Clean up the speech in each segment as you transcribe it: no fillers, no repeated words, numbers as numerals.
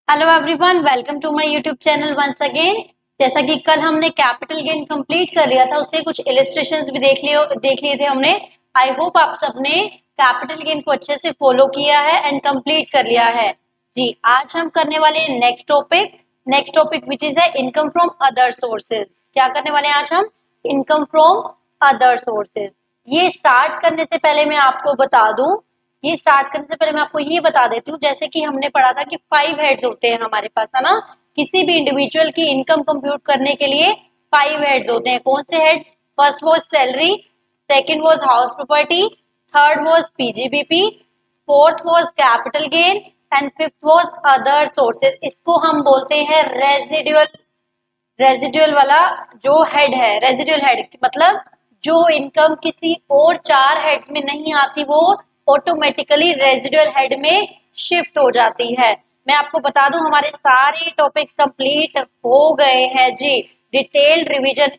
Hello everyone, welcome to my YouTube channel once again. जैसा कि कल हमने कैपिटल गेन कंप्लीट कर लिया था, उससे कुछ इलस्ट्रेशंस भी देख लिए थे हमने। आई होप आप सबने कैपिटल गेन को अच्छे से फॉलो किया है एंड कंप्लीट कर लिया है। जी, आज हम करने वाले हैं नेक्स्ट टॉपिक विच इज है इनकम फ्रॉम अदर सोर्सेज। क्या करने वाले हैं आज हम? Income from other sources. ये स्टार्ट करने से पहले मैं आपको बता दूं, ये स्टार्ट करने से पहले मैं आपको ये बता देती हूँ, जैसे कि हमने पढ़ा था कि 5 हेड्स होते हैं हमारे पास, है ना। किसी भी इंडिविजुअल की इनकम कंप्यूट करने के लिए 5 हेड्स होते हैं। कौन से head? First was salary, second was house property, third was PGBP, fourth was capital gain and fifth was other sources. इसको हम बोलते हैं रेजिडुअल वाला जो हेड है। रेजिडुअल हेड मतलब जो इनकम किसी और 4 हेड्स में नहीं आती, वो ऑटोमेटिकली रेजिडुअल हेड में शिफ्ट हो जाती है। मैं आपको बता दूं, हमारे सारे टॉपिक्स कंप्लीट हो गए हैं जी। Detailed revision,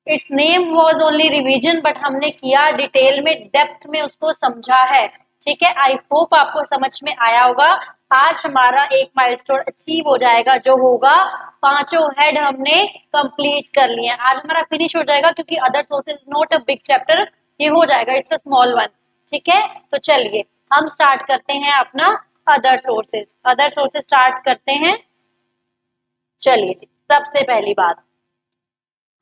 it's name was only revision, but हमने किया डिटेल में, डेप्थ में उसको समझा है। ठीक है, आई होप आपको समझ में आया होगा। आज हमारा एक माइलस्टोन अचीव हो जाएगा, जो होगा 5 हेड हमने कंप्लीट कर लिए। आज हमारा फिनिश हो जाएगा, क्योंकि other sources not a big chapter, ये हो जाएगा, इट्स अ स्मॉल वन। ठीक है, तो चलिए हम स्टार्ट करते हैं अपना अदर सोर्सेज स्टार्ट करते हैं। चलिए जी, सबसे पहली बात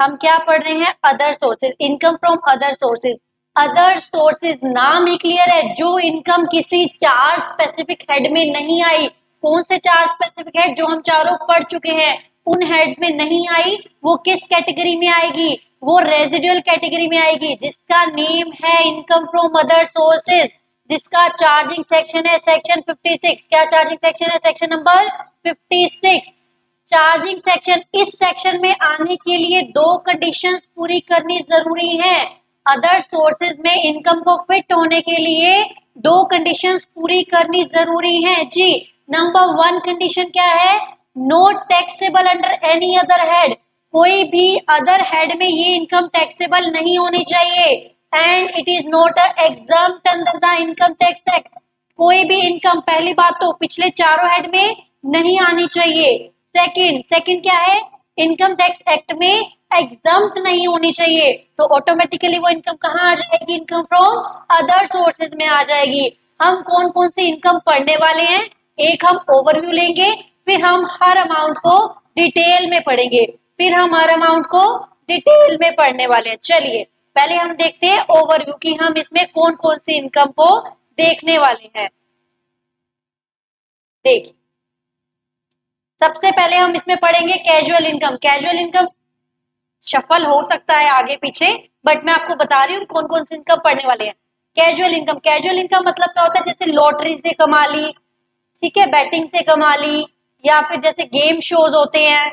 हम क्या पढ़ रहे हैं? Other sources, income from other sources. Other sources नाम ही क्लियर है, जो इनकम किसी 4 स्पेसिफिक हेड में नहीं आई। कौन से 4 स्पेसिफिक हेड? जो हम चारों पढ़ चुके हैं, उन हेड्स में नहीं आई, वो किस कैटेगरी में आएगी? वो रेजिडुअल कैटेगरी में आएगी, जिसका नेम है इनकम फ्रॉम अदर सोर्सेज, जिसका चार्जिंग सेक्शन है सेक्शन 56। क्या चार्जिंग सेक्शन है? Section number 56। चार्जिंग सेक्शन, इस सेक्शन में आने के लिए 2 कंडीशंस पूरी करनी जरूरी है। अदर सोर्सेज में इनकम को फिट होने के लिए 2 कंडीशंस पूरी करनी जरूरी है जी। नंबर 1 कंडीशन क्या है? Not taxable under any other head. कोई भी अदर हेड में ये इनकम टैक्सेबल नहीं होनी चाहिए। And it is not exempt under the income tax act. कोई भी इनकम, पहली बात तो पिछले चारों हेड में नहीं आनी चाहिए। सेकंड क्या है? इनकम टैक्स एक्ट में एग्जम्प्ट नहीं होनी चाहिए। तो ऑटोमेटिकली वो इनकम कहाँ आ जाएगी? इनकम फ्रॉम अदर सोर्सेज में आ जाएगी। हम कौन कौन से इनकम पढ़ने वाले हैं? एक हम ओवरव्यू लेंगे, फिर हम हर अमाउंट को डिटेल में पढ़ेंगे, फिर हम हर अमाउंट को डिटेल में पढ़ने वाले हैं। चलिए पहले हम देखते हैं ओवरव्यू की, हम इसमें कौन कौन सी इनकम को देखने वाले हैं। देखिए, सबसे पहले हम इसमें पढ़ेंगे casual income. Casual income shuffle हो सकता है आगे पीछे, बट मैं आपको बता रही हूँ कौन कौन सी इनकम पढ़ने वाले हैं। कैजुअल इनकम मतलब क्या होता है? जैसे लॉटरी से कमा ली, ठीक है, बैटिंग से कमा ली, या फिर जैसे गेम शोज होते हैं,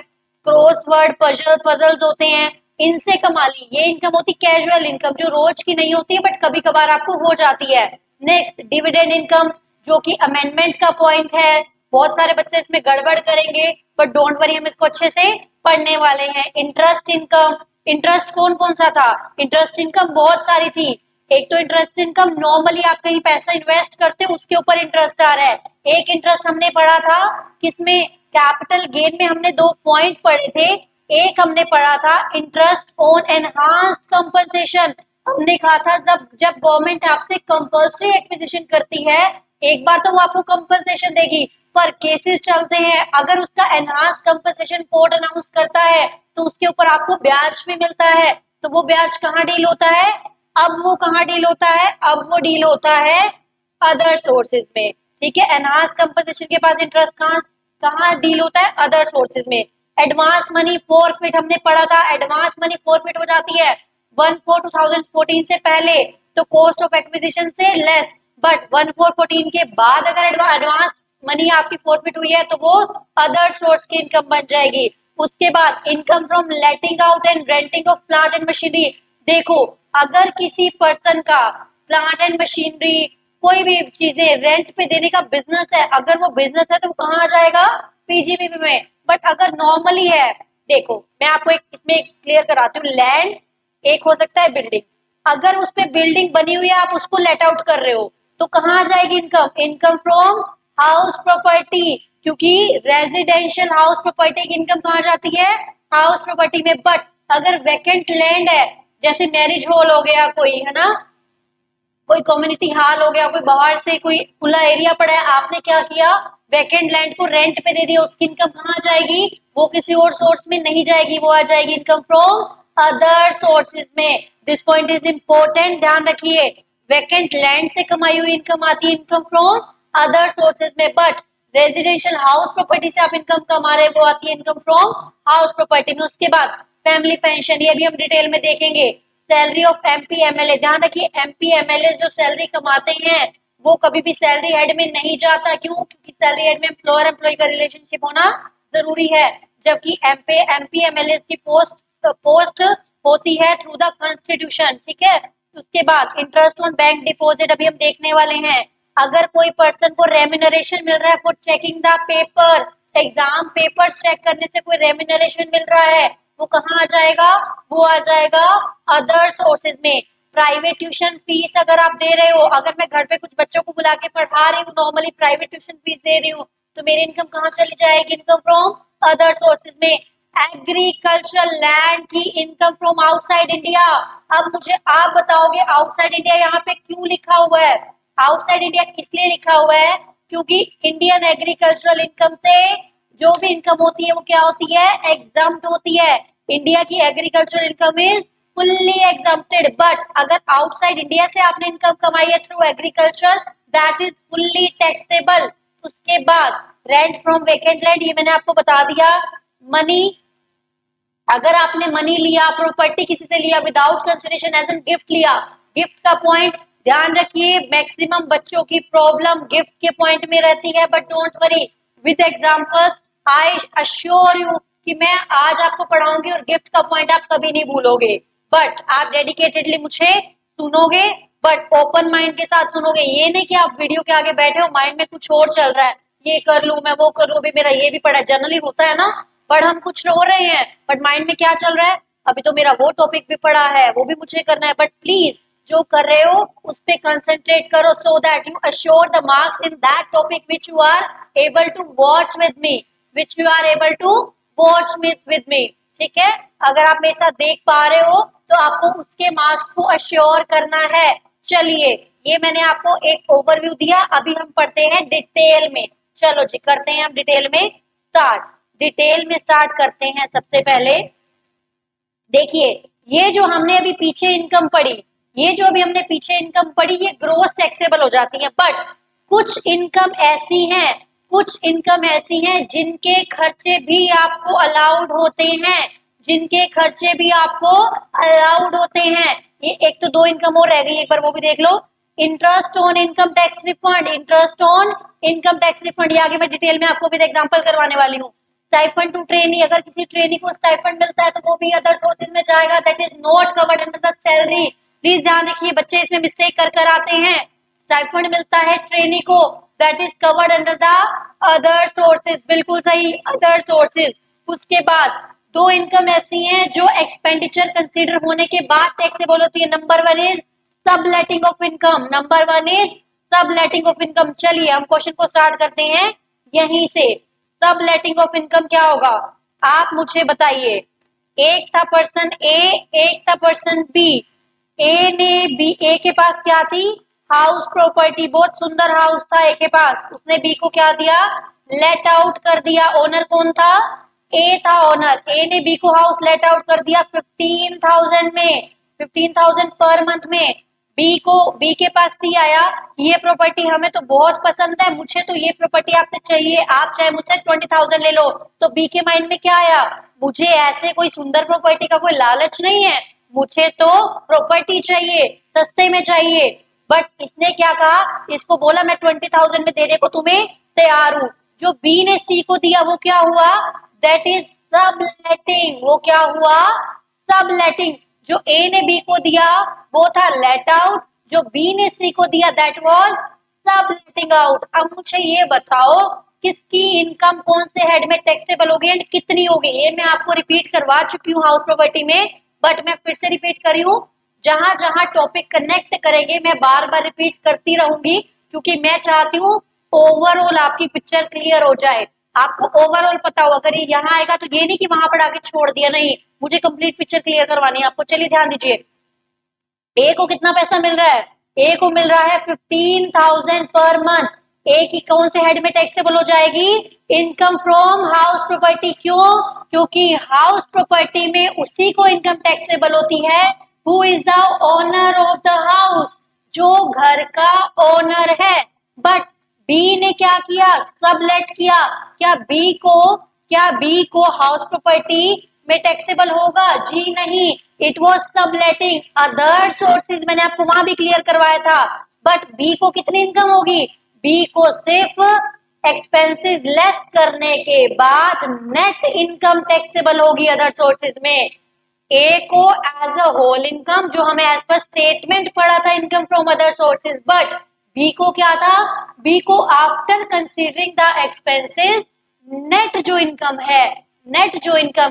क्रॉसवर्ड पजल्स होते हैं, इनसे कमा ली। ये इनकम होती कैजुअल इनकम, जो रोज की नहीं होती है, बट कभी कभार आपको हो जाती है। नेक्स्ट डिविडेंड इनकम, जो कि अमेंडमेंट का पॉइंट है। बहुत सारे बच्चे इसमें गड़बड़ करेंगे, बट डोंट वरी, हम इसको अच्छे से पढ़ने वाले हैं। इंटरेस्ट इनकम, इंटरेस्ट कौन कौन सा था? इंटरेस्ट इनकम बहुत सारी थी। एक तो इंटरेस्ट इनकम नॉर्मली आप कहीं पैसा इन्वेस्ट करते हो, उसके ऊपर इंटरेस्ट आ रहा है। एक इंटरेस्ट हमने पढ़ा था किसमें? कैपिटल गेन में हमने 2 पॉइंट पढ़े थे। एक हमने पढ़ा था इंटरेस्ट ऑन एनहांस्ड कंपनसेशन। हमने कहा था जब गवर्नमेंट आपसे कंपल्सरी एक्विजिशन करती है, एक बार तो वो आपको कंपनसेशन देगी, पर केसेस चलते हैं, अगर उसका एनहांस कंपनसेशन कोर्ट अनाउंस करता है तो उसके ऊपर आपको ब्याज भी मिलता है। तो वो ब्याज कहाँ डील होता है? अब वो कहाँ डील होता है? अब वो डील होता है अदर सोर्सेज में। ठीक है, एनहांस कंपनसेशन के पास इंटरेस्ट कहाँ कहाँ डील होता है? अदर सोर्सेज में। एडवांस मनी फॉरफिट हमने पढ़ा था, एडवांस मनी फॉरफिट हो जाती है 1/4/2014 से पहले, तो कॉस्ट ऑफ एक्विजिशन से लेस, बट 1/4/14 के बाद अगर एडवांस मनी आपकी फॉरफिट हुई है तो वो अदर सोर्स की इनकम बन जाएगी। उसके बाद income from letting out and renting of plant and machinery. देखो, अगर किसी पर्सन का प्लांट एंड मशीनरी, कोई भी चीजें रेंट पे देने का बिजनेस है, अगर वो बिजनेस है तो वो कहाँ आ जाएगा? पीजीबीपी में। बट अगर नॉर्मली है, देखो मैं आपको एक इसमें क्लियर कराती हूँ, लैंड एक हो सकता है बिल्डिंग, अगर उस पे बिल्डिंग बनी हुई है, आप उसको लेट आउट कर रहे हो, तो कहाँ आ जाएगी income? Income from house property, क्योंकि रेजिडेंशियल हाउस प्रॉपर्टी की इनकम कहाँ जाती है, हाउस प्रॉपर्टी में। बट अगर वैकेंट लैंड है, जैसे मैरिज हॉल हो गया कोई, है ना, कोई कम्युनिटी हॉल हो गया, कोई बाहर से कोई खुला एरिया पड़ा है, आपने क्या किया, वैकेंट लैंड को रेंट पे दे दिया, उसकी इनकम कहाँ जाएगी, वो किसी और सोर्स में नहीं जाएगी, वो आ जाएगी इनकम फ्रॉम अदर सोर्सेज में। दिस पॉइंट इज इंपॉर्टेंट, ध्यान रखिए। वैकेंट लैंड से कमाई हुई इनकम आती है इनकम फ्रॉम अदर सोर्सेज में, बट रेजिडेंशियल हाउस प्रॉपर्टी से आप इनकम कमा रहे हैं, वो आती है इनकम फ्रॉम हाउस प्रॉपर्टी में। उसके बाद फैमिली पेंशन, ये भी हम डिटेल में देखेंगे। सैलरी ऑफ एमपी एमएलए, ध्यान रखिए एमपी एमएलए जो सैलरी कमाते हैं वो कभी भी सैलरी हेड में नहीं जाता। क्यों? क्योंकि सैलरी हेड में एम्प्लॉयर एम्प्लॉय का रिलेशनशिप होना जरूरी है, जबकि एमपी एमएलए की पोस्ट होती है थ्रू द कॉन्स्टिट्यूशन, ठीक है। उसके बाद इंटरेस्ट ऑन बैंक डिपॉजिट अभी हम देखने वाले हैं। अगर कोई पर्सन को रेम्यूनरेशन मिल रहा है for checking the paper, exam papers check करने से कोई रेम्यूनरेशन मिल रहा है, वो कहाँ आ जाएगा, वो आ जाएगा अदर सोर्सेज में। प्राइवेट ट्यूशन फीस अगर आप दे रहे हो, अगर मैं घर पे कुछ बच्चों को बुला के पढ़ा रही हूँ, नॉर्मली प्राइवेट ट्यूशन फीस दे रही हूँ, तो मेरी इनकम कहाँ चली जाएगी, इनकम फ्रॉम अदर सोर्सेज में। एग्रीकल्चरल लैंड की इनकम फ्रॉम आउटसाइड इंडिया। अब मुझे आप बताओगे आउटसाइड इंडिया यहाँ पे क्यों लिखा हुआ है, आउटसाइड इंडिया इसलिए लिखा हुआ है क्योंकि इंडियन एग्रीकल्चरल इनकम से जो भी इनकम होती है वो क्या होती है, एग्जम्प्ट होती है। इंडिया की agricultural income is fully exempted, but अगर आउटसाइड इंडिया से आपने इनकम कमाई है through agriculture, that is fully taxable. उसके बाद रेंट फ्रॉम वेकेंट लैंड, ये मैंने आपको बता दिया। मनी, अगर आपने मनी लिया, प्रॉपर्टी किसी से लिया without consideration as an gift लिया, गिफ्ट का पॉइंट ध्यान रखिए, मैक्सिमम बच्चों की प्रॉब्लम गिफ्ट के पॉइंट में रहती है, but don't worry with examples I assure you कि मैं आज आपको पढ़ाऊंगी और गिफ्ट का पॉइंट आप कभी नहीं भूलोगे। बट आप डेडिकेटेडली मुझे सुनोगे, बट ओपन माइंड के साथ सुनोगे। ये नहीं कि आप वीडियो के आगे बैठे हो माइंड में कुछ और चल रहा है, ये कर लूं मैं, वो कर लूं, भी मेरा ये भी पढ़ा, जनरली होता है ना, पर हम कुछ हो रहे हैं बट माइंड में क्या चल रहा है, अभी तो मेरा वो टॉपिक भी पढ़ा है, वो भी मुझे करना है। बट प्लीज जो कर रहे हो उस पे कंसंट्रेट करो, so that you assure the marks in that topic which you are able to watch with me, which you are able to watch with me, ठीक है। अगर आप मेरे साथ देख पा रहे हो तो आपको उसके मार्क्स को अश्योर करना है। चलिए, ये मैंने आपको एक ओवरव्यू दिया, अभी हम पढ़ते हैं डिटेल में। चलो जी, करते हैं हम डिटेल में स्टार्ट। डिटेल में स्टार्ट करते हैं। सबसे पहले देखिए, ये जो हमने अभी पीछे इनकम पढ़ी, ये जो अभी हमने पीछे इनकम पढ़ी, ये ग्रोस टैक्सेबल हो जाती है। बट कुछ इनकम ऐसी हैं, कुछ इनकम ऐसी हैं जिनके खर्चे भी आपको अलाउड होते हैं, जिनके खर्चे भी आपको अलाउड होते हैं। ये एक तो दो इनकम और रह गई, एक बार वो भी देख लो। Interest on income tax refund, interest on income tax refund, ये आगे मैं डिटेल में आपको भी एग्जांपल करवाने वाली हूँ। स्टाइपेंड टू ट्रेनी, अगर किसी ट्रेनी को स्टाइपेंड मिलता है तो वो भी अदर सोर्सेज में जाएगा, that is not covered under the salary. Please ध्यान रखिए, बच्चे इसमें मिस्टेक कर आते हैं। स्टाइपेंड मिलता है ट्रेनी को, that is covered under the other sources, बिल्कुल सही, अदर सोर्सेज। उसके बाद दो इनकम ऐसी हैं जो एक्सपेंडिचर कंसीडर होने के बाद टैक्सेबल होती है। Number one is subletting of income, number one is subletting of income. चलिए हम क्वेश्चन को स्टार्ट करते हैं यहीं से। सबलेटिंग ऑफ इनकम क्या होगा, आप मुझे बताइए। एक था पर्सन ए, एक था पर्सन बी। ए के पास क्या थी, हाउस प्रॉपर्टी, बहुत सुंदर हाउस था ए के पास, उसने बी को क्या दिया, लेट आउट कर दिया। ओनर कौन था, ए था ओनर। ए ने बी को हाउस लेट आउट कर दिया 15,000 में, 15,000 पर मंथ में। बी के पास सी आया, ये प्रॉपर्टी हमें तो बहुत पसंद है, मुझे तो ये प्रॉपर्टी आपसे चाहिए, आप चाहे मुझसे 20,000 ले लो। तो बी के माइंड में क्या आया, मुझे ऐसे कोई सुंदर प्रॉपर्टी का कोई लालच नहीं है, मुझे तो प्रॉपर्टी चाहिए, सस्ते में चाहिए। बट इसने क्या कहा, इसको बोला मैं 20,000 में देने को तुम्हें तैयार हूं। जो बी ने सी को दिया वो क्या हुआ, दैट इज सबलेटिंग। वो क्या हुआ, सबलेटिंग। जो ए ने बी को दिया वो था लेट आउट, जो बी ने सी को दिया दैट वाज सबलेटिंग आउट। अब मुझे ये बताओ किसकी इनकम कौन से हेड में टैक्सेबल होगी एंड कितनी होगी। ये मैं आपको रिपीट करवा चुकी हूँ हाउस प्रॉपर्टी में, बट मैं फिर से रिपीट करी हूँ। जहां जहां टॉपिक कनेक्ट करेंगे मैं बार बार रिपीट करती रहूंगी, क्योंकि मैं चाहती हूँ ओवरऑल आपकी पिक्चर क्लियर हो जाए, आपको ओवरऑल पता हो। अगर ये यहाँ आएगा तो ये नहीं कि वहां पर आके छोड़ दिया, नहीं, मुझे कंप्लीट पिक्चर क्लियर करवानी है आपको। चलिए ध्यान दीजिए, ए को कितना पैसा मिल रहा है, ए को मिल रहा है 15,000 पर मंथ। ए की कौन से हेड में टैक्सेबल हो जाएगी, इनकम फ्रॉम हाउस प्रॉपर्टी। क्यों, क्योंकि हाउस प्रॉपर्टी में उसी को इनकम टैक्सेबल होती है who is the owner of the house, जो घर का ओनर है। बट बी ने क्या किया, सबलेट किया। क्या बी को हाउस प्रॉपर्टी में टैक्सेबल होगा, जी नहीं, it was subletting other sources, मैंने आपको वहां भी क्लियर करवाया था। बट बी को कितनी इनकम होगी, बी को सिर्फ एक्सपेंसेस लेस करने के बाद नेट इनकम टैक्सेबल होगी अदर सोर्सेज में। ए को एज अ होल इनकम, जो हमें एज पर स्टेटमेंट पढ़ा था income from other sources, but B को क्या था, बी को after considering the expenses net जो इनकम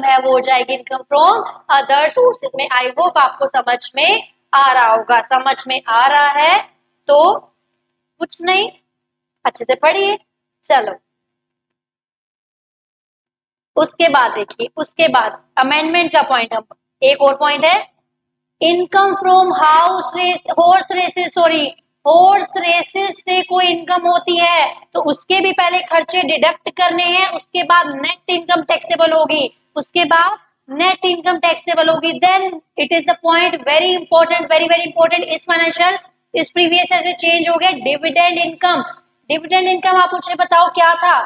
है वो हो जाएगी इनकम फ्रॉम अदर सोर्सेज में। आई होप आपको समझ में आ रहा होगा, समझ में आ रहा है तो कुछ नहीं, अच्छे से पढ़िए। चलो उसके बाद देखिए, उसके बाद अमेंडमेंट का पॉइंट, हम एक और पॉइंट है, इनकम फ्रॉम हॉर्स रेसेस से कोई इनकम होती है तो उसके भी पहले खर्चे डिडक्ट करने हैं, उसके बाद नेट इनकम टैक्सेबल होगी, उसके बाद नेट इनकम टैक्सेबल होगी। Then it is the point very important, very very important, इस फाइनेंशियल इस प्रीवियस ईयर से चेंज हो गया, डिविडेंड इनकम। डिविडेंड इनकम आप मुझे बताओ क्या था,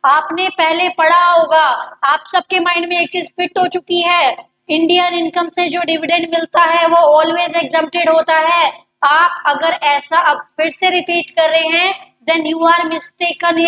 आपने पहले पढ़ा होगा, आप सबके माइंड में एक चीज फिट हो चुकी है, इंडियन इनकम से जो डिविडेंड मिलता है वो ऑलवेज एग्जम्प्टेड होता है। आप अगर ऐसा अब फिर से रिपीट कर रहे हैं, then you are mistaken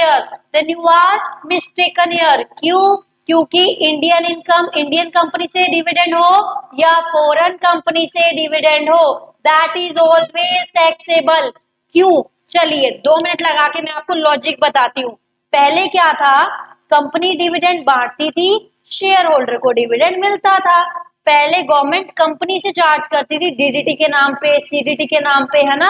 here. क्यों, क्योंकि इंडियन इनकम इंडियन कंपनी से डिविडेंड हो या फॉरेन कंपनी से डिविडेंड हो, दैट इज ऑलवेज टैक्सेबल। क्यों, चलिए 2 मिनट लगा के मैं आपको लॉजिक बताती हूँ। पहले क्या था, कंपनी डिविडेंड बांटती थी, शेयर होल्डर को डिविडेंड मिलता था। पहले गवर्नमेंट कंपनी से चार्ज करती थी डीडीटी के नाम पे, सीडीटी के नाम पे, है ना।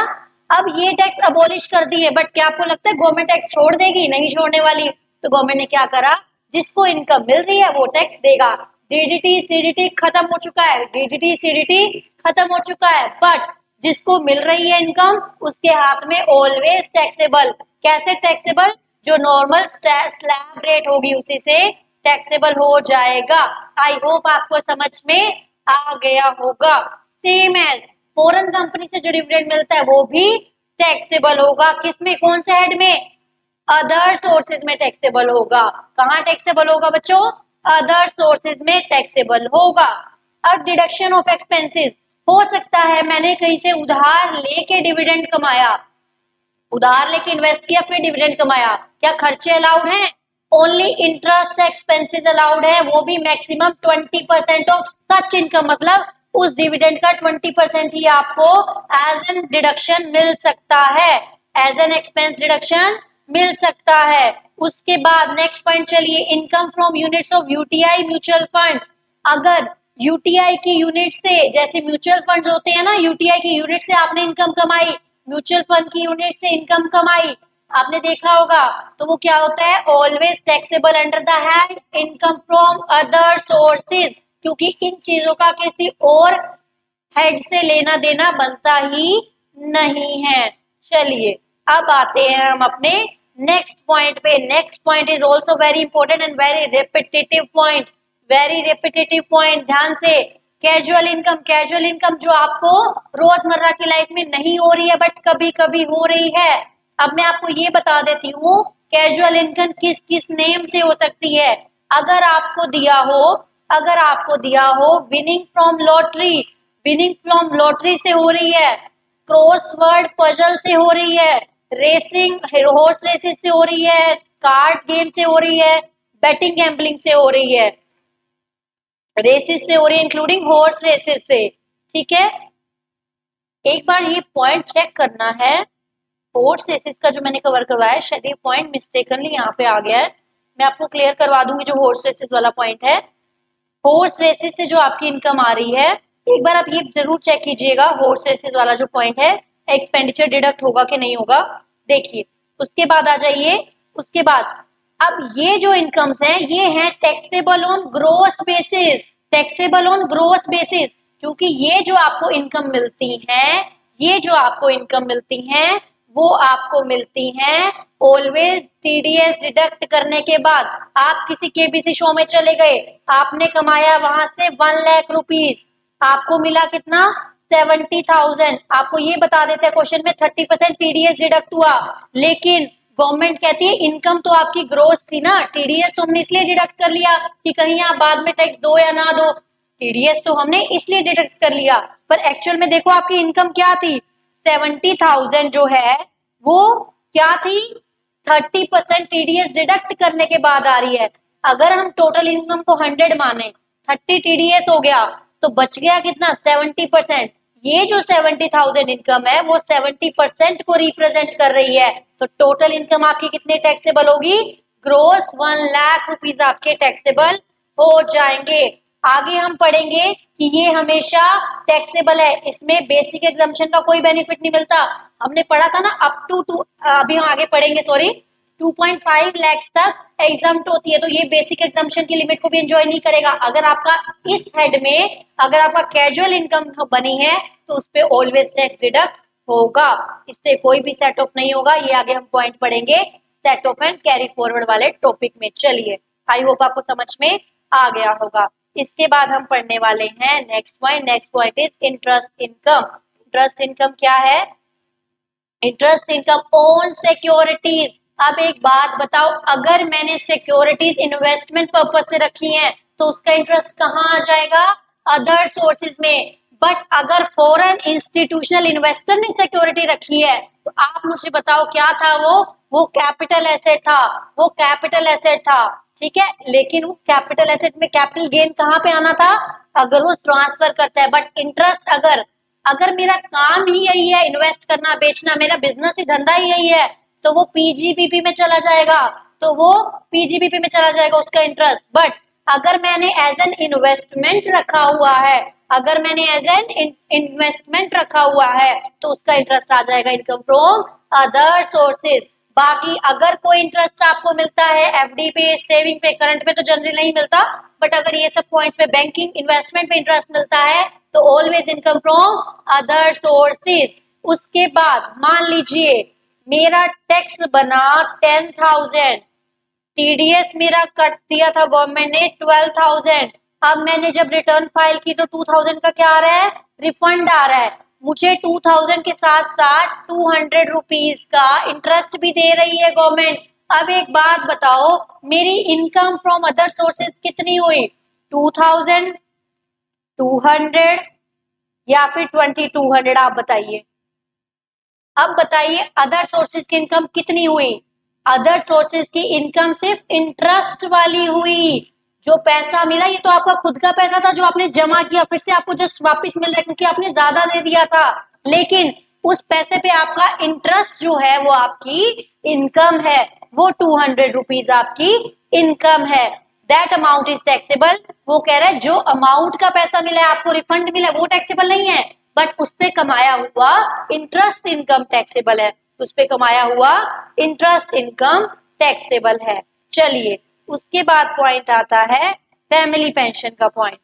अब ये टैक्स अबोलिश कर दी है, बट क्या आपको लगता है गवर्नमेंट टैक्स छोड़ देगी, नहीं छोड़ने वाली। तो गवर्नमेंट ने क्या करा, जिसको इनकम मिल रही है वो टैक्स देगा। डीडीटी सीडीटी खत्म हो चुका है, डीडीटी सीडीटी खत्म हो चुका है, बट जिसको मिल रही है इनकम उसके हाथ में ऑलवेज टैक्सेबल। कैसे टैक्सेबल, जो नॉर्मल स्लैब रेट होगी उसी से टैक्सेबल हो जाएगा। आई होप आपको समझ में आ गया होगा। सेम एज फॉरेन कंपनी से जो डिविडेंड मिलता है वो भी टैक्सेबल होगा, किसमें, कौन से हेड में, अदर सोर्सेज में टैक्सेबल होगा। कहाँ टैक्सेबल होगा बच्चों, अदर सोर्सेज में टैक्सेबल होगा। अब डिडक्शन ऑफ एक्सपेंसेस, हो सकता है मैंने कहीं से उधार लेके डिविडेंड कमाया, उधार लेके इन्वेस्ट किया फिर डिविडेंड कमाया, क्या खर्चे अलाउड हैं, ओनली इंटरेस्ट एक्सपेंसेस अलाउड है, वो भी मैक्सिमम 20% ऑफ सच इनकम, मतलब उस डिविडेंड का 20% ही आपको एज एन डिडक्शन मिल सकता है, एज एन एक्सपेंस डिडक्शन मिल सकता है। उसके बाद नेक्स्ट पॉइंट चलिए, income from units of UTI mutual fund. अगर यूटीआई की यूनिट से, जैसे म्यूचुअल फंड होते हैं ना, यूटीआई की यूनिट से आपने इनकम कमाई, म्यूचुअल फंड की यूनिट से इनकम कमाई, आपने देखा होगा, तो वो क्या होता है, always taxable under the head income from other sources, क्योंकि इन चीजों का किसी और हेड से लेना देना बनता ही नहीं है। चलिए अब आते हैं हम अपने नेक्स्ट पॉइंट पे। Next point is also very important and very repetitive point, very repetitive point, ध्यान से। कैजुअल इनकम, कैजुअल इनकम जो आपको रोजमर्रा की लाइफ में नहीं हो रही है बट कभी कभी हो रही है। अब मैं आपको ये बता देती हूँ कैजुअल इनकम किस किस नेम से हो सकती है। अगर आपको दिया हो winning from lottery, winning from lottery से हो रही है, क्रॉसवर्ड पजल से हो रही है, रेसिंग हॉर्स रेसेस से हो रही है, कार्ड गेम से हो रही है, बैटिंग गैम्बलिंग से हो रही है, रेसेस से हो रही है इंक्लूडिंग हॉर्स रेसेस से, ठीक है। एक बार ये पॉइंट चेक करना है, हॉर्स रेसेस का जो मैंने कवर करवाया है शायद ये पॉइंट मिस्टेकनली यहाँ पे आ गया है, मैं आपको क्लियर करवा दूंगी जो हॉर्स रेसेस वाला पॉइंट है। हॉर्स रेसेस से जो आपकी इनकम आ रही है, एक बार आप ये जरूर चेक कीजिएगा हॉर्स रेसेस वाला जो पॉइंट है एक्सपेंडिचर डिडक्ट होगा कि नहीं होगा। देखिए उसके बाद आ जाइए, उसके बाद अब ये जो इनकम्स हैं ये हैं taxable on gross basis, taxable on gross basis, क्योंकि ये जो आपको इनकम मिलती है, ये जो आपको इनकम मिलती है वो आपको मिलती हैं ऑलवेज टीडीएस डिडक्ट करने के बाद। आप किसी केबीसी शो में चले गए, आपने कमाया वहां से 1 लाख रुपीज, आपको मिला कितना 70,000, आपको ये बता देते हैं क्वेश्चन में 30% टीडीएस डिडक्ट हुआ, लेकिन गवर्नमेंट कहती है इनकम तो आपकी ग्रोस थी ना, टीडीएस तो हमने इसलिए डिडक्ट कर लिया कि कहीं आप बाद में टैक्स दो या ना दो, टीडीएस तो हमने इसलिए डिडक्ट कर लिया, पर एक्चुअल में देखो आपकी इनकम क्या थी, 70,000 जो है वो क्या थी, 30% टीडीएस डिडक्ट करने के बाद आ रही है। अगर हम टोटल इनकम को 100 माने, 30 टीडीएस हो गया तो बच गया कितना 70%। ये जो 70,000 इनकम है वो 70% को रिप्रेजेंट कर रही है, तो टोटल इनकम आपकी कितनी टैक्सेबल होगी, ग्रोस 1 लाख रुपीज आपके टैक्सेबल हो जाएंगे। आगे हम पढ़ेंगे कि ये हमेशा टैक्सेबल है, इसमें बेसिक एग्जम्पशन का कोई बेनिफिट नहीं मिलता। हमने पढ़ा था ना अप टू अभी हम आगे पढ़ेंगे, सॉरी 2.5 लाख तक एग्जम्प्ट होती है, तो ये बेसिक एग्जम्पशन की लिमिट को भी एंजॉय नहीं करेगा। अगर आपका इस हेड में अगर आपका कैजुअल इनकम बनी है तो उस पर ऑलवेज टैक्स डिडक्ट होगा, इससे कोई भी सेट ऑफ नहीं होगा। ये आगे हम पॉइंट पढ़ेंगे set of and carry forward वाले टॉपिक में। चलिए, आई होप आपको समझ में आ गया होगा। इसके बाद हम पढ़ने वाले हैं next point is interest income. Interest income क्या है, इंटरेस्ट इनकम ऑन सिक्योरिटीज। अब एक बात बताओ, अगर मैंने सिक्योरिटीज इन्वेस्टमेंट पर्पज से रखी हैं तो उसका इंटरेस्ट कहाँ आ जाएगा, अदर सोर्सेज में। बट अगर फॉरेन इंस्टीट्यूशनल इन्वेस्टर ने सिक्योरिटी रखी है तो आप मुझे बताओ क्या था वो कैपिटल एसेट था, वो कैपिटल एसेट था, ठीक है। लेकिन वो कैपिटल एसेट में कैपिटल गेन कहाँ पे आना था, अगर वो ट्रांसफर करता है। बट इंटरेस्ट अगर मेरा काम ही यही है इन्वेस्ट करना बेचना, मेरा बिजनेस ही धंधा ही यही है, तो वो पीजीबीपी में चला जाएगा, तो वो पीजीबीपी में चला जाएगा उसका इंटरेस्ट। बट अगर मैंने एज एन इन्वेस्टमेंट रखा हुआ है, अगर मैंने एज एन इन्वेस्टमेंट रखा हुआ है तो उसका इंटरेस्ट आ जाएगा इनकम फ्रॉम अदर सोर्सेज। बाकी अगर कोई इंटरेस्ट आपको मिलता है एफडी पे, सेविंग पे, करंट पे तो जनरली नहीं मिलता, बट अगर ये सब पॉइंट्स पे बैंकिंग इन्वेस्टमेंट पे इंटरेस्ट मिलता है तो always income from other sources. उसके बाद मान लीजिए मेरा टैक्स बना 10,000, टीडीएस मेरा कट दिया था गवर्नमेंट ने 12,000, अब मैंने जब रिटर्न फाइल की तो 2,000 का क्या आ रहा है, रिफंड आ रहा है। मुझे 2,000 के साथ साथ 200 रुपीज का इंटरेस्ट भी दे रही है गवर्नमेंट। अब एक बात बताओ, मेरी इनकम फ्रॉम अदर सोर्सेज कितनी हुई, 2,000, 200 या फिर 2,200, आप बताइए। अब बताइए अदर सोर्सेज की इनकम कितनी हुई, अदर सोर्सेज की इनकम सिर्फ इंटरेस्ट वाली हुई। जो पैसा मिला ये तो आपका खुद का पैसा था जो आपने जमा किया, फिर से आपको जस्ट वापस मिल रहा है क्योंकि आपने ज्यादा दे दिया था, लेकिन उस पैसे पे आपका इंटरेस्ट जो है वो आपकी इनकम है, वो 200 रुपीज आपकी इनकम है। That amount is taxable. वो कह रहा है जो अमाउंट का पैसा मिला है आपको, रिफंड मिला है, वो टैक्सेबल नहीं है, बट उस पे कमाया हुआ इंटरेस्ट इनकम टैक्सेबल है, उस पे कमाया हुआ इंटरेस्ट इनकम टैक्सेबल है। चलिए, उसके बाद पॉइंट आता है फैमिली पेंशन का पॉइंट।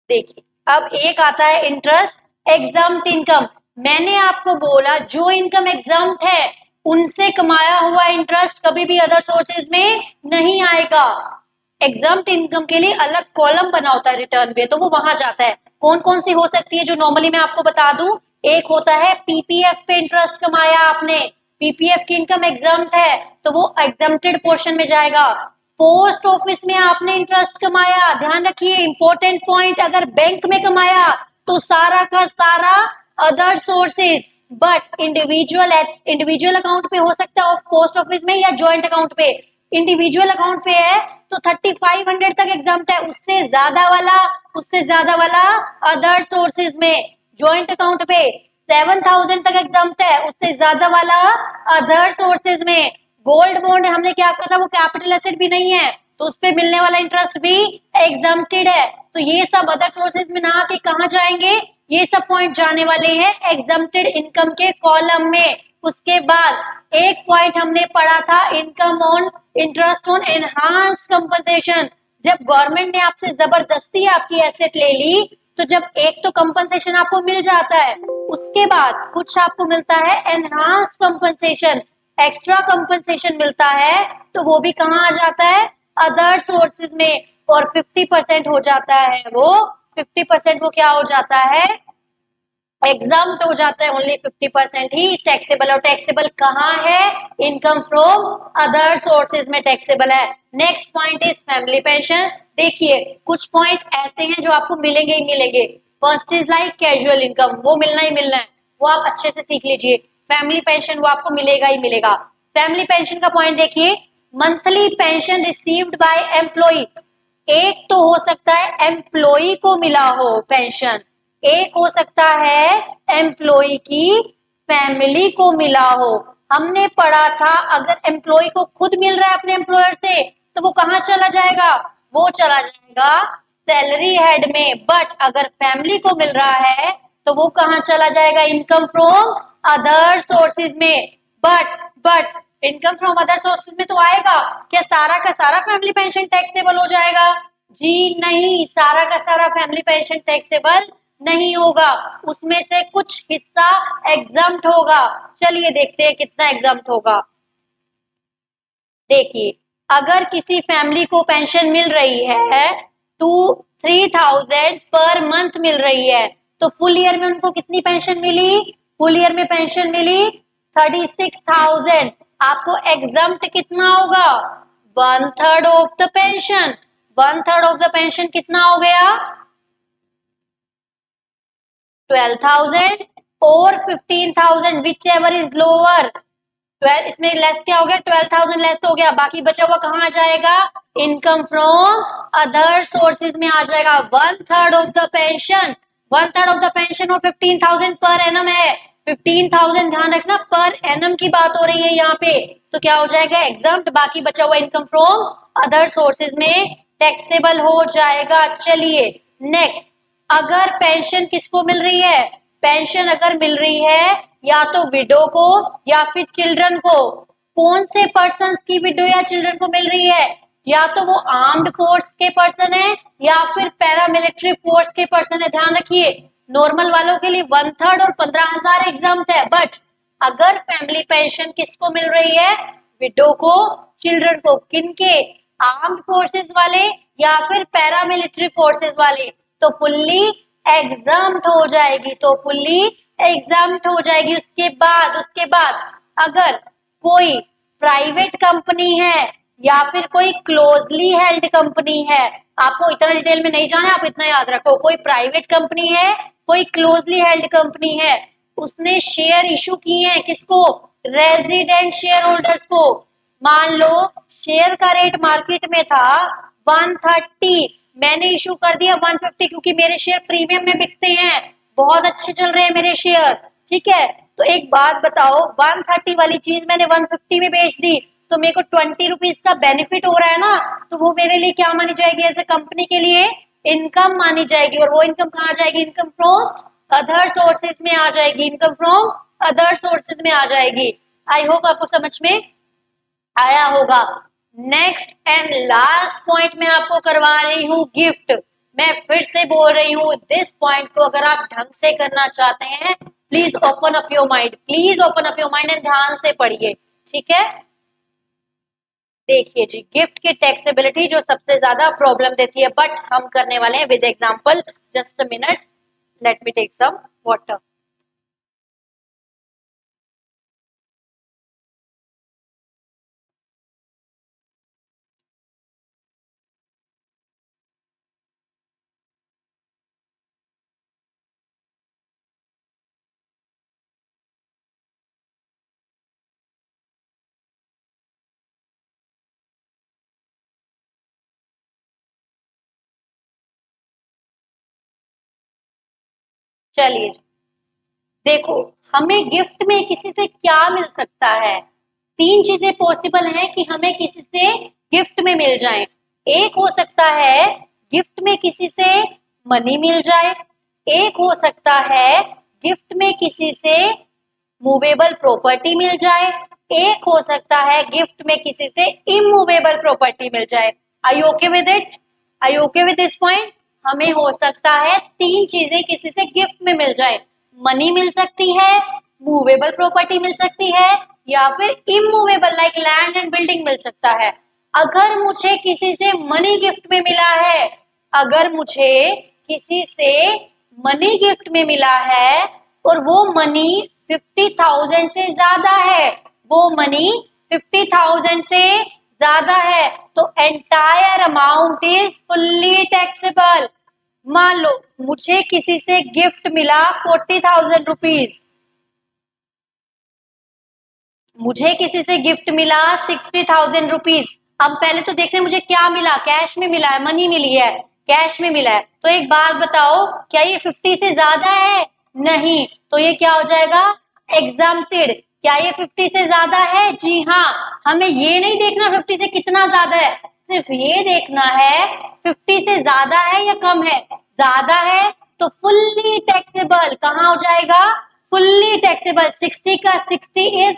देखिए, अब एक आता है इंटरेस्ट एग्जाम्प्ट इनकम। मैंने आपको बोला जो इनकम एग्जाम्प्ट है उनसे कमाया हुआ इंटरेस्ट कभी भी अदर सोर्सेज में नहीं आएगा। एग्जाम्प्ट इनकम के लिए अलग कॉलम बना होता है रिटर्न पे, तो वो वहां जाता है। कौन कौन सी हो सकती है जो नॉर्मली मैं आपको बता दूं, एक होता है पीपीएफ पे इंटरेस्ट कमाया आपने, पीपीएफ की इनकम एग्जाम्प्ट है तो वो एग्जाम्प्टेड पोर्शन में जाएगा। पोस्ट ऑफिस में आपने इंटरेस्ट कमाया, ध्यान रखिए इंपॉर्टेंट पॉइंट, अगर बैंक में कमाया तो सारा का सारा other sources, but individual account पे हो सकता है पोस्ट ऑफिस में या ज्वाइंट अकाउंट पे। इंडिविजुअल अकाउंट पे है तो 3500 तक एग्जाम्प्ट है, उससे ज्यादा वाला अदर सोर्सेज में। ज्वाइंट अकाउंट पे 7,000 तक एग्जाम्प्ट है, उससे ज्यादा वाला अदर सोर्सेज में। गोल्ड बॉन्ड हमने क्या कहा था, वो कैपिटल एसेट भी नहीं है, तो उस पे मिलने वाला इंटरेस्ट भी एग्जम्प्टेड है। तो ये सब अदर सोर्सेज में ना के कहा जाएंगे, ये सब पॉइंट जाने वाले हैं एग्जम्प्टेड इनकम के कॉलम में। उसके बाद एक पॉइंट हमने पढ़ा था income on interest on enhanced compensation. जब गवर्नमेंट ने आपसे जबरदस्ती आपकी एसेट ले ली, तो जब एक तो कंपनसेशन आपको मिल जाता है, उसके बाद कुछ आपको मिलता है एनहांस्ड कंपनसेशन, एक्स्ट्रा कंपनसेशन मिलता है, तो वो भी कहाँ आ जाता है, अदर सोर्सेज में। और 50% हो जाता है वो, 50% वो क्या हो जाता है, एग्जाम्प्ट हो जाता है। ओनली 50% ही टैक्सेबल, और टैक्सेबल कहाँ है, इनकम फ्रॉम अदर सोर्सेज में टैक्सेबल है। Next point is family pension. देखिए कुछ पॉइंट ऐसे हैं जो आपको मिलेंगे ही मिलेंगे। First is like casual income, वो मिलना ही मिलना है, वो आप अच्छे से सीख लीजिए। फैमिली पेंशन वो आपको मिलेगा ही मिलेगा। फैमिली पेंशन का पॉइंट देखिए, monthly pension received by employ. एक तो हो सकता है एम्प्लॉय को मिला हो पेंशन, एक हो सकता है एम्प्लॉय की फैमिली को मिला हो। हमने पढ़ा था अगर एम्प्लॉय को खुद मिल रहा है अपने एम्प्लॉयर से, तो वो कहाँ चला जाएगा, वो चला जाएगा सैलरी हेड में। बट अगर फैमिली को मिल रहा है तो वो कहाँ चला जाएगा, इनकम फ्रॉम अदर सोर्सेज में। But income from other sources में तो आएगा, क्या सारा का सारा फैमिली पेंशन टैक्सेबल हो जाएगा, जी नहीं, सारा का सारा फैमिली पेंशन टैक्सेबल नहीं होगा, उसमें से कुछ हिस्सा एग्जम्प्ट होगा। चलिए देखते हैं कितना एग्जम्प्ट होगा। देखिए अगर किसी फैमिली को पेंशन मिल रही है 3,000 पर मंथ मिल रही है, तो फुल ईयर में उनको कितनी पेंशन मिली, फुल ईयर में पेंशन मिली 36,000। आपको एग्जम्प्ट कितना होगा, 1/3 of the pension. 1/3 of the pension कितना हो गया, 12,000 और 15,000 विच एवर इज लोअर। 12 इसमें लेस क्या हो गया, 12,000 लेस हो गया, बाकी बचा हुआ कहाँ आ जाएगा, इनकम फ्रॉम अदर सोर्सेज में आ जाएगा। 1/3 of the pension, 1/3 of the pension और 15,000 पर एनम है। 15,000 ध्यान रखना पर एनम की बात हो रही है यहाँ पे, तो क्या हो जाएगा एग्जम्प्ट, बाकी बचा हुआ इनकम फ्रॉम अदर सोर्सेज में टैक्सेबल हो जाएगा। चलिए नेक्स्ट, अगर पेंशन किसको मिल रही है, पेंशन अगर मिल रही है या तो विडो को या फिर चिल्ड्रन को, कौन से पर्सन की विडो या चिल्ड्रन को मिल रही है, या तो वो आर्म्ड फोर्स के पर्सन है या फिर पैरामिलिट्री फोर्स के पर्सन है। ध्यान रखिए नॉर्मल वालों के लिए 1/3 और 15,000 एग्जाम्प्ट है, बट अगर फैमिली पेंशन किसको मिल रही है, विडो को, चिल्ड्रन को, किनके, आर्म्ड फोर्सेस वाले या फिर पैरामिलिट्री फोर्सेस वाले, तो फुल्ली एग्जाम्प्ट हो जाएगी, तो फुल्ली एग्जाम्प्ट हो जाएगी। उसके बाद अगर कोई प्राइवेट कंपनी है या फिर कोई क्लोजली हेल्ड कंपनी है, आपको इतना डिटेल में नहीं जाना है, आप इतना याद रखो, कोई प्राइवेट कंपनी है, कोई क्लोजली हेल्ड कंपनी है, उसने शेयर इशू किए हैं किसको, रेजिडेंट शेयर होल्डर्स को। मान लो शेयर का रेट मार्केट में था 130, मैंने इशू कर दिया 150, क्योंकि मेरे शेयर प्रीमियम में बिकते हैं, बहुत अच्छे चल रहे हैं मेरे शेयर, ठीक है। तो एक बात बताओ, 130 वाली चीज मैंने 150 में बेच दी, तो मेरे को 20 रुपीज का बेनिफिट हो रहा है ना, तो वो मेरे लिए क्या मानी जाएगी, एज ए कंपनी के लिए इनकम मानी जाएगी। और वो इनकम कहाँ जाएगी, इनकम फ्रॉम अदर सोर्सेज में आ जाएगी, इनकम फ्रॉम अदर सोर्सेज में आ जाएगी। आई होप आपको समझ में आया होगा। नेक्स्ट एंड लास्ट पॉइंट मैं आपको करवा रही हूँ गिफ्ट। मैं फिर से बोल रही हूँ, दिस पॉइंट को अगर आप ढंग से करना चाहते हैं, please open up your mind, please open up your mind and ध्यान से पढ़िए, ठीक है। देखिए जी, गिफ्ट की टैक्सेबिलिटी जो सबसे ज्यादा प्रॉब्लम देती है, बट हम करने वाले हैं with example. Just a minute, let me take some water. चलिए देखो, हमें गिफ्ट में किसी से क्या मिल सकता है, तीन चीजें पॉसिबल हैं कि हमें किसी से गिफ्ट में मिल जाए। एक हो सकता है गिफ्ट में किसी से मनी मिल जाए, एक हो सकता है गिफ्ट में किसी से मूवेबल प्रॉपर्टी मिल जाए, एक हो सकता है गिफ्ट में किसी से इमूवेबल प्रॉपर्टी मिल जाए। I you okay with it? I you okay with this point? हमें हो सकता है तीन चीजें किसी से गिफ्ट में मिल जाए, मनी मिल सकती है, मूवेबल प्रॉपर्टी मिल सकती है, या फिर immovable like land and building मिल सकता है। अगर मुझे किसी से मनी गिफ्ट में मिला है, अगर मुझे किसी से मनी गिफ्ट में मिला है और वो मनी 50,000 से ज्यादा है, वो मनी 50,000 से ज्यादा है, तो entire amount is fully taxable. मान लो मुझे किसी से गिफ्ट मिला 40,000 रुपीज, मुझे किसी से गिफ्ट मिला 60,000 रुपीज। अब पहले तो देखने मुझे क्या मिला, कैश में मिला है, मनी मिली है, कैश में मिला है। तो एक बात बताओ, क्या ये 50 से ज्यादा है? नहीं, तो ये क्या हो जाएगा? एग्जम्प्टेड। क्या ये 50 से ज्यादा है? जी हाँ। हमें ये नहीं देखना 50 से कितना ज्यादा है, सिर्फ ये देखना है 50 से ज्यादा है या कम है। ज्यादा है तो फुल्ली टैक्सेबल। कहाँ हो जाएगा? Fully taxable. 60 का 60 is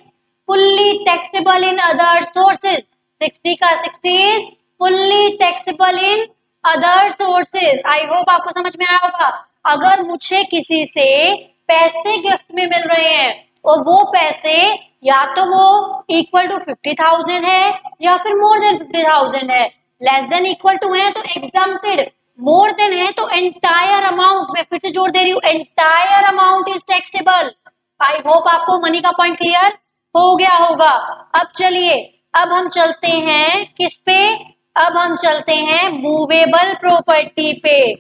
fully taxable in other sources. 60 का 60 is fully taxable in other sources. I hope आपको समझ में आया होगा। अगर मुझे किसी से पैसे गिफ्ट में मिल रहे हैं और वो पैसे या तो वो इक्वल टू 50,000 है या फिर मोर देन 50,000 है, लेस देन इक्वल टू है तो एग्जम्प्टेड, मोर देन है तो एंटायर अमाउंट, मैं फिर से जोर दे रही हूँ, entire amount is taxable. I hope आपको मनी का पॉइंट क्लियर हो गया होगा। अब चलिए, अब हम चलते हैं किस पे? अब हम चलते हैं मूवेबल प्रॉपर्टी पे।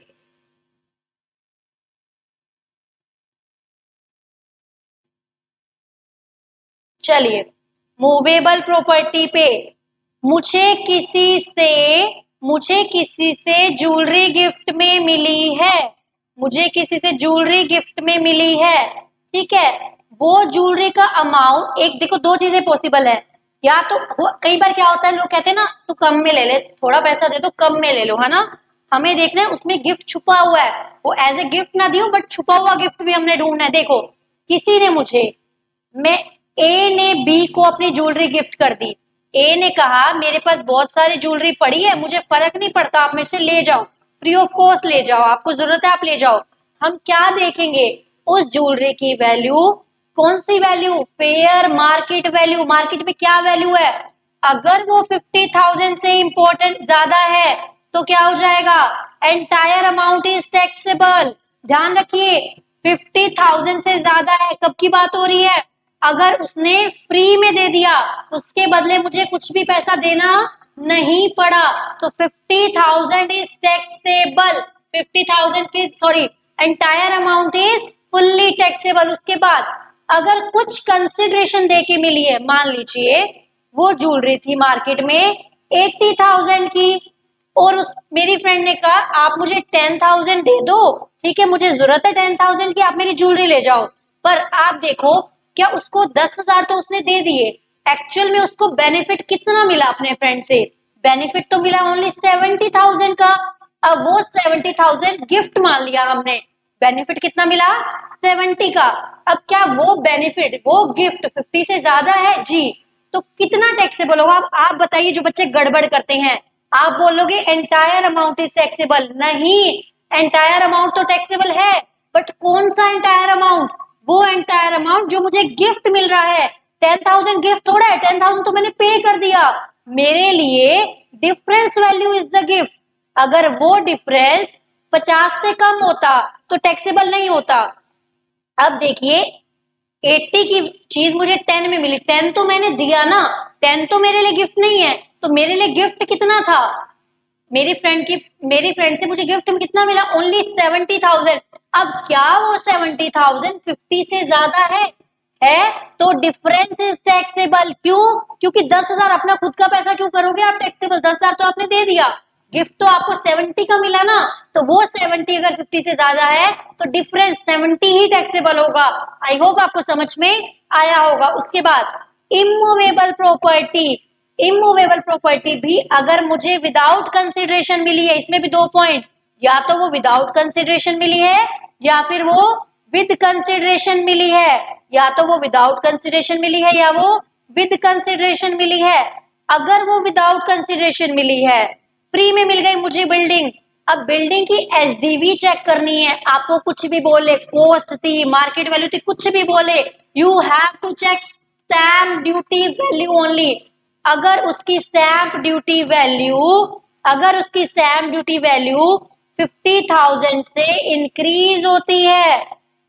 चलिए मूवेबल प्रॉपर्टी पे, मुझे किसी से ज्वेलरी गिफ्ट में मिली है, मुझे किसी से ज्वेलरी गिफ्ट में मिली है, ठीक है। वो ज्वेलरी का अमाउंट, एक देखो दो चीजें पॉसिबल है, या तो कई बार क्या होता है, लोग कहते हैं ना तू कम में ले ले, थोड़ा पैसा दे दो कम में ले लो, है ना। हमें देखना है उसमें गिफ्ट छुपा हुआ है, वो एज ए गिफ्ट ना दियो बट छुपा हुआ गिफ्ट भी हमने ढूंढना है। देखो किसी ने मुझे, मैं ए ने बी को अपनी ज्वेलरी गिफ्ट कर दी। ए ने कहा मेरे पास बहुत सारी ज्वेलरी पड़ी है, मुझे फर्क नहीं पड़ता, आप मेरे से ले जाओ, फ्री ऑफ कॉस्ट ले जाओ, आपको जरूरत है आप ले जाओ। हम क्या देखेंगे? उस ज्वेलरी की वैल्यू, कौन सी value? Fair market value. Market में क्या वैल्यू है? अगर वो 50,000 से इंपॉर्टेंट ज्यादा है तो क्या हो जाएगा? Entire amount is taxable. ध्यान रखिए 50,000 से ज्यादा है, कब की बात हो रही है? अगर उसने फ्री में दे दिया, उसके बदले मुझे कुछ भी पैसा देना नहीं पड़ा, तो 50,000 इज टैक्सेबल। 50,000 की sorry entire amount is fully taxable. उसके बाद अगर कुछ कंसिडरेशन दे के मिली है, मान लीजिए वो ज्वेलरी थी मार्केट में 80,000 की और उस मेरी फ्रेंड ने कहा आप मुझे 10,000 दे दो, ठीक है मुझे जरूरत है 10,000 की, आप मेरी ज्वेलरी ले जाओ। पर आप देखो क्या उसको 10,000 तो उसने दे दिए, एक्चुअल में उसको बेनिफिट कितना मिला अपने फ्रेंड से? बेनिफिट तो मिला ओनली 70,000 का। अब वो 70,000 गिफ्ट मान लिया हमने, बेनिफिट कितना मिला? 70 का। अब क्या वो बेनिफिट, वो गिफ्ट 50 से ज्यादा है? जी। तो कितना टैक्सेबल होगा? आप बताइए, जो बच्चे गड़बड़ करते हैं, आप बोलोगे एंटायर अमाउंट इज टैक्सेबल। नहीं, एंटायर अमाउंट तो टैक्सेबल है, बट कौन सा एंटायर अमाउंट? वो एंटायर अमाउंट जो मुझे गिफ्ट मिल रहा है। 10,000 गिफ्ट थोड़ा है, 10,000 तो मैंने पे कर दिया, मेरे लिए difference value is the gift. अगर वो डिफरेंस 50 से कम होता तो टैक्सेबल नहीं होता। अब देखिए 80 की चीज मुझे 10 में मिली, 10 तो मैंने दिया ना, 10 तो मेरे लिए गिफ्ट नहीं है, तो मेरे लिए गिफ्ट कितना था? मेरी फ्रेंड से मुझे गिफ्ट में कितना मिला? ओनली 70,000। अब क्या वो 70,000 50 से ज्यादा है? तो डिफरेंस इज टैक्सेबल। क्यों? क्योंकि 10,000 अपना खुद का पैसा क्यों करोगे आप टैक्सेबल? 10,000 तो आपने दे दिया, गिफ्ट तो आपको 70 का मिला ना, तो वो 70 अगर 50 से ज्यादा है तो डिफरेंस 70 ही टैक्सेबल होगा। आई होप आपको समझ में आया होगा। उसके बाद इमूवेबल प्रॉपर्टी, इमूवेबल प्रॉपर्टी भी अगर मुझे विदाउट कंसिडरेशन मिली है, इसमें भी 2 पॉइंट, या तो वो विदाउट कंसिडरेशन मिली है या फिर वो विद कंसिडरेशन मिली है, या तो वो विदाउट कंसिडरेशन मिली है या वो विद कंसिडरेशन मिली है। अगर वो विदाउट कंसिडरेशन मिली है, फ्री में मिल गई मुझे बिल्डिंग, अब बिल्डिंग की एसडीवी चेक करनी है। आपको कुछ भी बोले, कॉस्ट थी, मार्केट वैल्यू थी, कुछ भी बोले, you have to check stamp duty value only. अगर उसकी स्टैम्प ड्यूटी वैल्यू, अगर उसकी स्टैम्प ड्यूटी वैल्यू 50,000 से इंक्रीज होती है,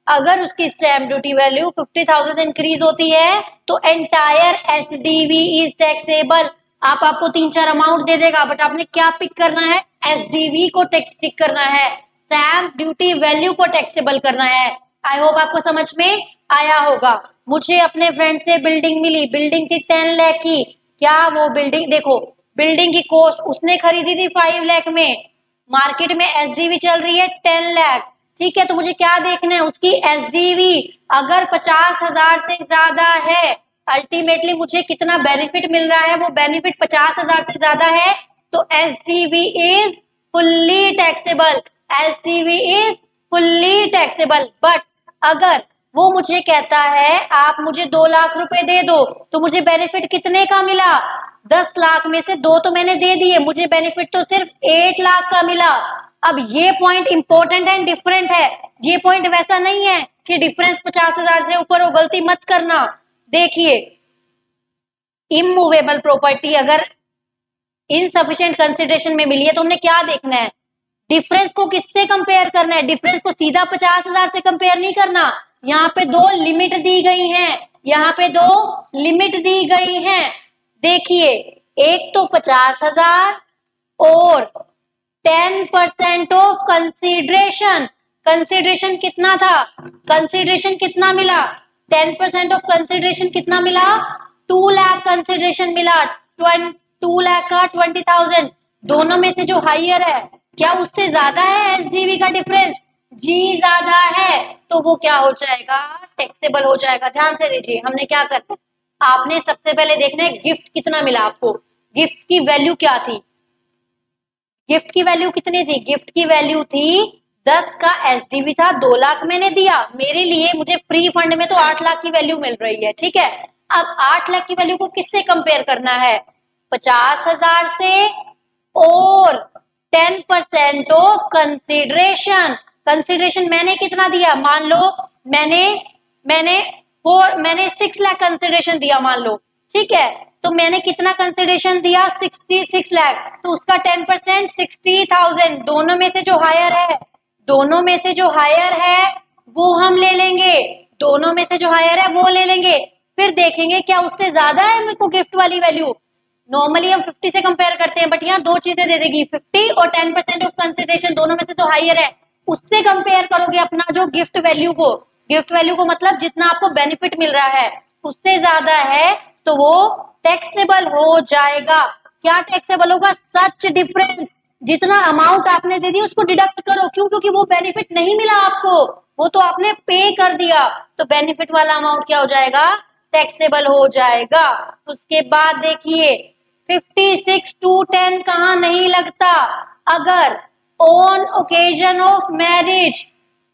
अगर उसकी स्टैम्प ड्यूटी वैल्यू 50,000 से इंक्रीज होती है तो एंटायर एसडीवी इज टैक्सेबल। आपको 3-4 अमाउंट दे देगा, बट आपने क्या पिक करना है, एसडीवी को टिक करना है, स्टैम्प ड्यूटी वैल्यू को टैक्सेबल करना है। आई होप आपको समझ में आया होगा। मुझे अपने फ्रेंड से बिल्डिंग मिली, बिल्डिंग थी 10 लाख की, क्या वो बिल्डिंग, देखो बिल्डिंग की कॉस्ट उसने खरीदी थी 5 लाख में, मार्केट में एसडीवी चल रही है 10 लाख, ठीक है, तो मुझे क्या देखना है, उसकी एसडीवी अगर 50,000 से ज्यादा है, अल्टीमेटली मुझे कितना बेनिफिट मिल रहा है, वो बेनिफिट 50,000 से ज्यादा है, तो SDV is fully taxable, SDV is fully taxable. But अगर वो मुझे कहता है आप मुझे 2 लाख रुपए दे दो, तो मुझे बेनिफिट कितने का मिला, 10 लाख में से 2 तो मैंने दे दिए, मुझे बेनिफिट तो सिर्फ 8 लाख का मिला। अब ये पॉइंट इंपॉर्टेंट एंड डिफरेंट है, ये पॉइंट वैसा नहीं है कि डिफरेंस 50,000 से ऊपर हो, गलती मत करना। देखिए इमूवेबल प्रॉपर्टी अगर इनसफिशिएंट कंसिडरेशन में मिली है तो हमने क्या देखना है, डिफरेंस को किससे कंपेयर करना है, डिफरेंस को सीधा 50,000 से कंपेयर नहीं करना, यहाँ पे 2 लिमिट दी गई हैं, यहाँ पे 2 लिमिट दी गई हैं। देखिए एक तो 50,000 और 10% ऑफ कंसिडरेशन, कंसिडरेशन कितना था, कंसिडरेशन कितना मिला, 10% ऑफ कंसिडरेशन कितना मिला, 2 लाख कंसिडरेशन मिला, 2 लाख का 20,000, दोनों में से जो हाइयर है क्या उससे ज्यादा है एसडीवी का डिफरेंस, जी ज्यादा है, तो वो क्या हो जाएगा, टैक्सेबल हो जाएगा। ध्यान से देखिए हमने क्या करना है, आपने सबसे पहले देखना है गिफ्ट कितना मिला आपको, गिफ्ट की वैल्यू क्या थी, गिफ्ट की वैल्यू कितनी थी, गिफ्ट की वैल्यू थी 10 का एसडीवी था, 2 लाख मैंने दिया, मेरे लिए मुझे फ्री फंड में तो 8 लाख की वैल्यू मिल रही है, ठीक है। अब 8 लाख की वैल्यू को किससे कंपेयर करना है, 50,000 से और 10% ऑफ कंसिडरेशन, कंसिडरेशन मैंने कितना दिया, मान लो मैंने 6 लाख कंसिडरेशन दिया मान लो, ठीक है, तो मैंने कितना कंसिडरेशन दिया 66 लाख, तो उसका 10% 60,000, दोनों में से जो हायर है, दोनों में से जो हायर है वो हम ले लेंगे, दोनों में से जो हायर है वो ले लेंगे, फिर देखेंगे क्या उससे ज्यादा है मेरे को गिफ्ट वाली वैल्यू। नॉर्मली हम 50 से कंपेयर करते हैं, बट यहाँ 2 चीजें दे देगी, 50 और 10% ऑफ कंसिडरेशन, दोनों में से जो हाइयर है उससे कंपेयर करोगे अपना जो गिफ्ट वैल्यू को, गिफ्ट वैल्यू को मतलब जितना आपको बेनिफिट मिल रहा है उससे ज्यादा है तो वो टैक्सेबल हो जाएगा। क्या टैक्सेबल होगा, सच डिफरेंस, जितना अमाउंट आपने दे दी उसको डिडक्ट करो, क्यों, क्योंकि वो बेनिफिट नहीं मिला आपको, वो तो आपने पे कर दिया, तो बेनिफिट वाला अमाउंट क्या हो जाएगा, टैक्सेबल हो जाएगा। उसके बाद देखिए 56 to 10 कहाँ नहीं लगता, अगर on occasion of marriage,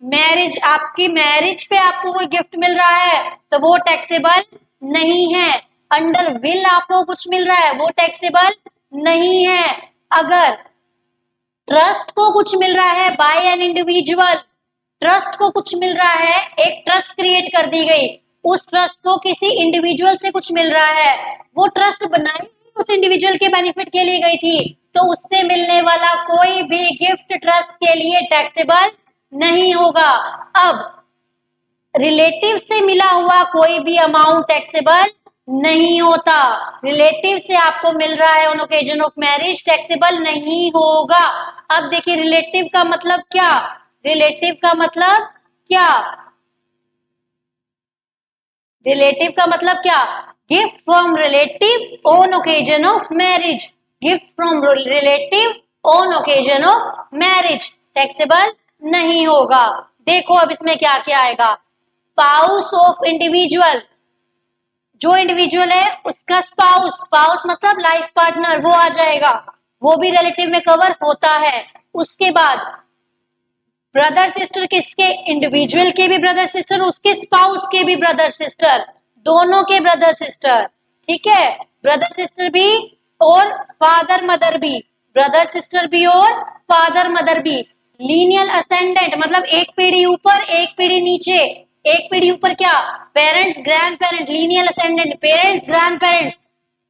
marriage आपकी मैरिज पे आपको कोई गिफ्ट मिल रहा है तो वो टैक्सेबल नहीं है, अंडर विल आपको कुछ मिल रहा है वो टैक्सेबल नहीं है, अगर ट्रस्ट को कुछ मिल रहा है बाय एन इंडिविजुअल, ट्रस्ट को कुछ मिल रहा है, एक ट्रस्ट क्रिएट कर दी गई, उस ट्रस्ट को किसी इंडिविजुअल से कुछ मिल रहा है, वो ट्रस्ट बनाई उस इंडिविजुअल के बेनिफिट के लिए गई थी, तो उससे मिलने वाला कोई भी गिफ्ट ट्रस्ट के लिए टैक्सेबल नहीं होगा। अब रिलेटिव से मिला हुआ कोई भी अमाउंट टैक्सेबल नहीं होता, रिलेटिव से आपको मिल रहा है on occasion of marriage, taxable नहीं होगा। अब देखिए रिलेटिव का मतलब क्या, रिलेटिव का मतलब क्या, रिलेटिव का मतलब क्या, gift from relative on occasion of marriage, gift from relative on occasion of marriage taxable नहीं होगा। देखो अब इसमें क्या क्या आएगा, स्पाउस ऑफ इंडिविजुअल, जो इंडिविजुअल है उसका स्पाउस, स्पाउस मतलब लाइफ पार्टनर, वो आ जाएगा, वो भी रिलेटिव में कवर होता है। उसके बाद ब्रदर सिस्टर किसके, इंडिविजुअल के भी ब्रदर सिस्टर, उसके स्पाउस के भी ब्रदर सिस्टर, दोनों के ब्रदर सिस्टर, ठीक है, ब्रदर सिस्टर भी और फादर मदर भी, ब्रदर सिस्टर भी और फादर मदर भी। लीनियल असेंडेंट मतलब एक पीढ़ी ऊपर एक पीढ़ी नीचे, एक पीढ़ी ऊपर क्या, parents grand parent, lineal ascendant parents grand parents,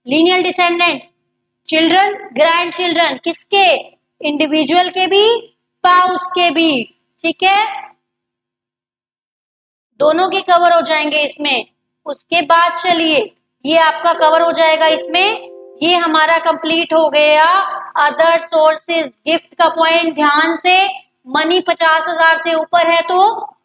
lineal descendant children grand children, किसके, इंडिविजुअल के भी स्पाउस के भी, ठीक है, दोनों के कवर हो जाएंगे इसमें। उसके बाद चलिए ये आपका कवर हो जाएगा इसमें, ये हमारा कंप्लीट हो गया अदर सोर्सेज। गिफ्ट का पॉइंट ध्यान से, मनी 50,000 से ऊपर है तो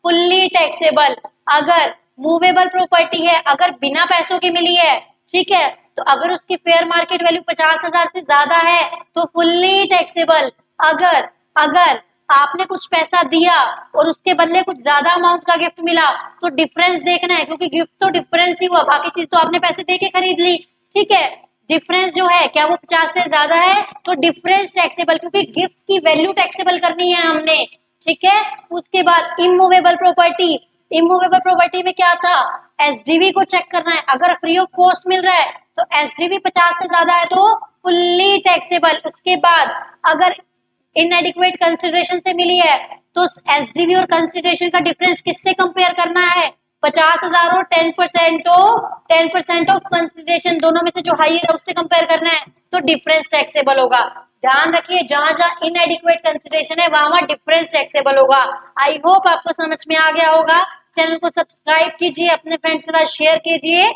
फुल्ली टैक्सेबल, अगर मूवेबल प्रॉपर्टी है, अगर बिना पैसों की मिली है, ठीक है, तो अगर उसकी फेयर मार्केट वैल्यू 50,000 से ज्यादा है तो फुल्ली टैक्सेबल। अगर अगर आपने कुछ पैसा दिया और उसके बदले कुछ ज्यादा अमाउंट का गिफ्ट मिला तो डिफरेंस देखना है, क्योंकि गिफ्ट तो डिफरेंस ही हुआ, बाकी चीज तो आपने पैसे दे के खरीद ली, ठीक है, डिफरेंस जो है क्या वो 50 से ज्यादा है तो डिफरेंस टैक्सेबल, क्योंकि गिफ्ट की वैल्यू टैक्सेबल करनी है हमने, ठीक है। उसके बाद इमूवेबल प्रॉपर्टी, इमूवेबल प्रॉपर्टी में क्या था, एसडीवी को चेक करना है, अगर फ्री ऑफ कॉस्ट मिल रहा है तो एसडीवी 50 से ज्यादा है तो फुल्ली टैक्सेबल। उसके बाद अगर इनएडिक्वेट कंसिडरेशन से मिली है तो एसडीवी और कंसिडरेशन का डिफरेंस किससे कंपेयर करना है, 50,000 और 10% ऑफ कंसिडरेशन, दोनों में से जो हाई है उससे कंपेयर करना है तो डिफरेंस टैक्सेबल होगा। ध्यान रखिए जहां जहां इनएडिक्वेट कंसिडरेशन है वहां वहां डिफरेंस टैक्सेबल होगा। आई होप आपको समझ में आ गया होगा। चैनल को सब्सक्राइब कीजिए, अपने फ्रेंड्स के साथ शेयर कीजिए।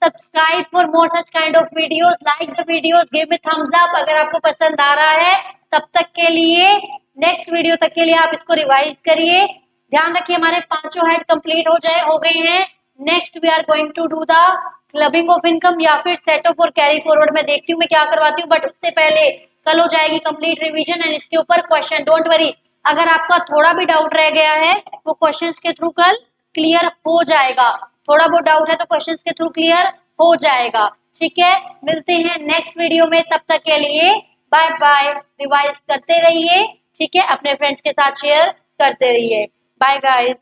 Subscribe for more such kind of videos, like the videos, give me thumbs up अगर आपको पसंद आ रहा है। तब तक के लिए, नेक्स्ट वीडियो तक के लिए आप इसको रिवाइज करिए। ध्यान रखिए हमारे पांचों हेड कंप्लीट हो गए हैं। Next we are going to do the clubbing of income या फिर सेट ऑफ और कैरी फॉरवर्ड। मैं देखती हूँ मैं क्या करवाती हूँ, बट उससे पहले कल हो जाएगी कंप्लीट रिवीजन एंड इसके ऊपर क्वेश्चन। डोंट वरी, अगर आपका थोड़ा भी डाउट रह गया है वो क्वेश्चंस के थ्रू कल क्लियर हो जाएगा। थोड़ा बहुत डाउट है तो क्वेश्चंस के थ्रू क्लियर हो जाएगा, ठीक है। मिलते हैं नेक्स्ट वीडियो में, तब तक के लिए बाय बाय। रिवाइज करते रहिए, ठीक है, अपने फ्रेंड्स के साथ शेयर करते रहिए। Bye guys.